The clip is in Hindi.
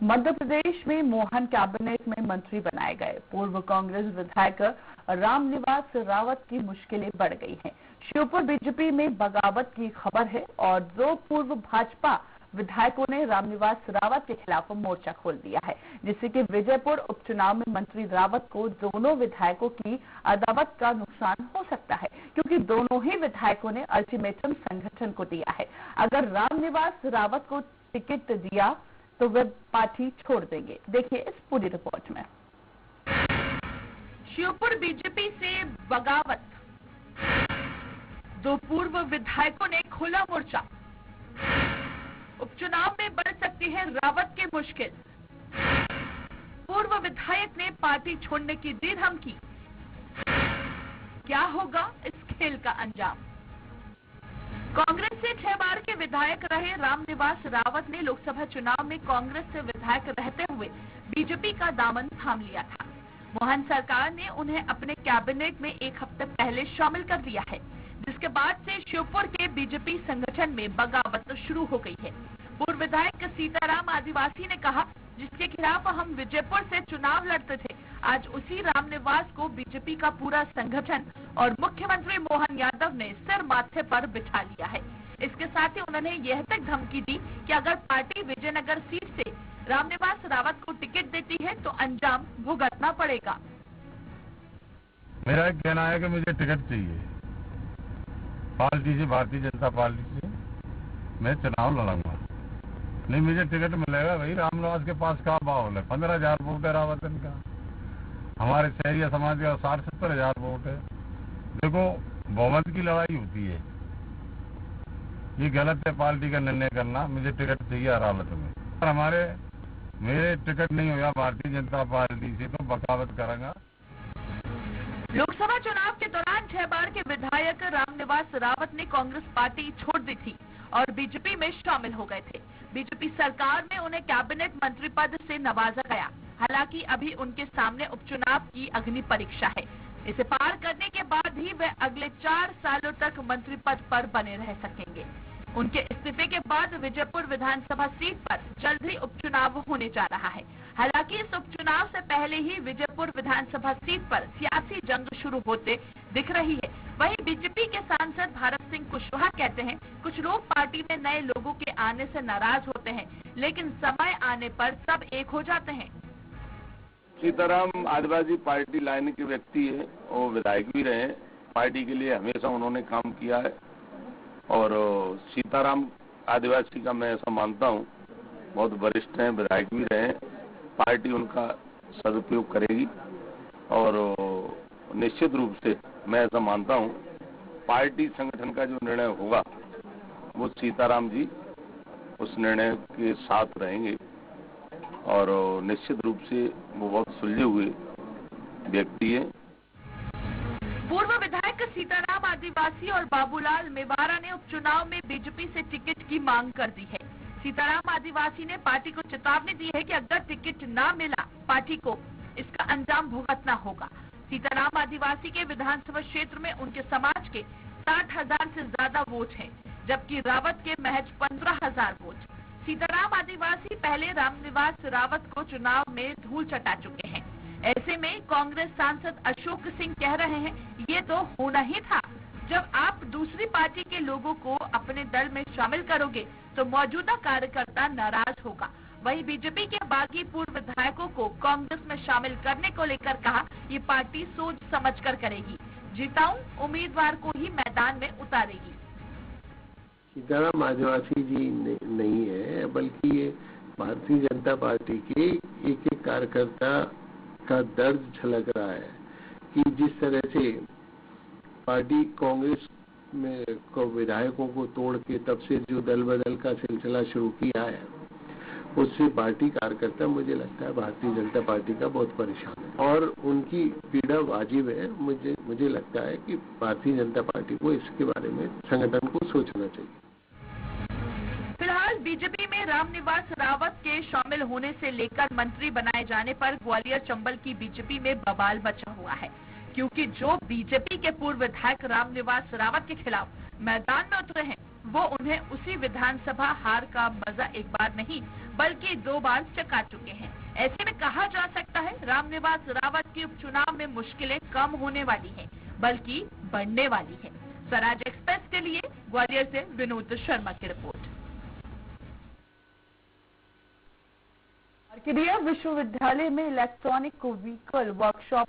मध्य प्रदेश में मोहन कैबिनेट में मंत्री बनाए गए पूर्व कांग्रेस विधायक रामनिवास रावत की मुश्किलें बढ़ गई हैं। श्योपुर बीजेपी में बगावत की खबर है और 2 पूर्व भाजपा विधायकों ने रामनिवास रावत के खिलाफ मोर्चा खोल दिया है, जिससे कि विजयपुर उपचुनाव में मंत्री रावत को दोनों विधायकों की अदावत का नुकसान हो सकता है, क्योंकि दोनों ही विधायकों ने अल्टीमेटम संगठन को दिया है। अगर रामनिवास रावत को टिकट दिया तो वे पार्टी छोड़ देंगे। देखिए इस पूरी रिपोर्ट में। श्योपुर बीजेपी से बगावत, 2 पूर्व विधायकों ने खोला मोर्चा। उपचुनाव में बढ़ सकती है रावत की मुश्किल। पूर्व विधायक ने पार्टी छोड़ने की दी धमकी। क्या होगा इस खेल का अंजाम? कांग्रेस से 6 बार के विधायक रहे रामनिवास रावत ने लोकसभा चुनाव में कांग्रेस से विधायक रहते हुए बीजेपी का दामन थाम लिया था। मोहन सरकार ने उन्हें अपने कैबिनेट में 1 हफ्ते पहले शामिल कर दिया है, जिसके बाद से श्योपुर के बीजेपी संगठन में बगावत शुरू हो गई है। पूर्व विधायक सीताराम आदिवासी ने कहा, जिसके खिलाफ हम विजयपुर से चुनाव लड़ते थे, आज उसी रामनिवास को बीजेपी का पूरा संगठन और मुख्यमंत्री मोहन यादव ने सिर माथे पर बिठा लिया है। इसके साथ ही उन्होंने यह तक धमकी दी कि अगर पार्टी विजयनगर सीट से रामनिवास रावत को टिकट देती है तो अंजाम भुगतना पड़ेगा। मेरा कहना है कि मुझे टिकट चाहिए पार्टी से, भारतीय जनता पार्टी से मैं चुनाव लड़ूंगा। नहीं मुझे टिकट मिलेगा भाई, रामनिवास के पास का बाहुल है, 15,000 वोट है रावतन का, हमारे शहरी समाज का 60-70,000 वोट है। देखो बहुमत की लड़ाई होती है, ये गलत है पार्टी का निर्णय करना। मुझे टिकट चाहिए रावत में, और मेरे टिकट नहीं होगा भारतीय जनता पार्टी से तो बगावत करेंगा। लोकसभा चुनाव के दौरान 6 बार के विधायक रामनिवास रावत ने कांग्रेस पार्टी छोड़ दी थी और बीजेपी में शामिल हो गए थे। बीजेपी सरकार में उन्हें कैबिनेट मंत्री पद से नवाजा गया। हालांकि अभी उनके सामने उपचुनाव की अग्नि परीक्षा है। इसे पार करने के बाद ही वे अगले 4 सालों तक मंत्री पद पर बने रह सकेंगे। उनके इस्तीफे के बाद विजयपुर विधानसभा सीट पर जल्द ही उपचुनाव होने जा रहा है। हालांकि इस उपचुनाव से पहले ही विजयपुर विधानसभा सीट पर सियासी जंग शुरू होते दिख रही है। वहीं बीजेपी के सांसद भारत सिंह कुशवाहा कहते हैं, कुछ लोग पार्टी में नए लोगों के आने से नाराज होते हैं, लेकिन समय आने पर सब एक हो जाते हैं। सीताराम आदिवासी पार्टी लाइन के व्यक्ति है, वो विधायक भी रहे, पार्टी के लिए हमेशा उन्होंने काम किया है और सीताराम आदिवासी का मैं ऐसा मानता हूँ बहुत वरिष्ठ हैं, विधायक भी रहे, पार्टी उनका सदुपयोग करेगी और निश्चित रूप से मैं ऐसा मानता हूँ पार्टी संगठन का जो निर्णय होगा वो सीताराम जी उस निर्णय के साथ रहेंगे और निश्चित रूप से वो बहुत सुलझे हुए व्यक्ति है। पूर्व विधायक सीताराम आदिवासी और बाबूलाल मेवाड़ा ने उपचुनाव में बीजेपी से टिकट की मांग कर दी है। सीताराम आदिवासी ने पार्टी को चेतावनी दी है कि अगर टिकट ना मिला पार्टी को इसका अंजाम भुगतना होगा। सीताराम आदिवासी के विधानसभा क्षेत्र में उनके समाज के 60,000 से ज्यादा वोट हैं, जबकि रावत के महज 15,000 वोट। सीताराम आदिवासी पहले रामनिवास रावत को चुनाव में धूल चटा चुके हैं। ऐसे में कांग्रेस सांसद अशोक सिंह कह रहे हैं, ये तो होना ही था। जब आप दूसरी पार्टी के लोगों को अपने दल में शामिल करोगे तो मौजूदा कार्यकर्ता नाराज होगा। वहीं बीजेपी के बागी पूर्व विधायकों को कांग्रेस में शामिल करने को लेकर कहा, ये पार्टी सोच समझकर करेगी, जिताऊ उम्मीदवार को ही मैदान में उतारेगी। सीताराम आदिवासी जी नहीं है, बल्कि ये भारतीय जनता पार्टी के एक कार्यकर्ता का दर्द झलक रहा है कि जिस तरह से पार्टी कांग्रेस में को विधायकों को तोड़ के तब से जो दल बदल का सिलसिला शुरू किया है, उससे पार्टी कार्यकर्ता मुझे लगता है भारतीय जनता पार्टी का बहुत परेशान है और उनकी पीड़ा वाजिब है। मुझे लगता है कि भारतीय जनता पार्टी को इसके बारे में संगठन को सोचना चाहिए। फिलहाल बीजेपी में रामनिवास रावत के शामिल होने से लेकर मंत्री बनाए जाने पर ग्वालियर चंबल की बीजेपी में बवाल मचा हुआ है, क्योंकि जो बीजेपी के पूर्व विधायक रामनिवास रावत के खिलाफ मैदान में उतरे हैं वो उन्हें उसी विधानसभा हार का मजा एक बार नहीं बल्कि 2 बार चखा चुके हैं। ऐसे में कहा जा सकता है रामनिवास रावत के उपचुनाव में मुश्किलें कम होने वाली हैं, बल्कि बढ़ने वाली हैं। स्वराज एक्सप्रेस के लिए ग्वालियर से विनोद शर्मा की रिपोर्ट। केंद्रीय विश्वविद्यालय में इलेक्ट्रॉनिक व्हीकल वर्कशॉप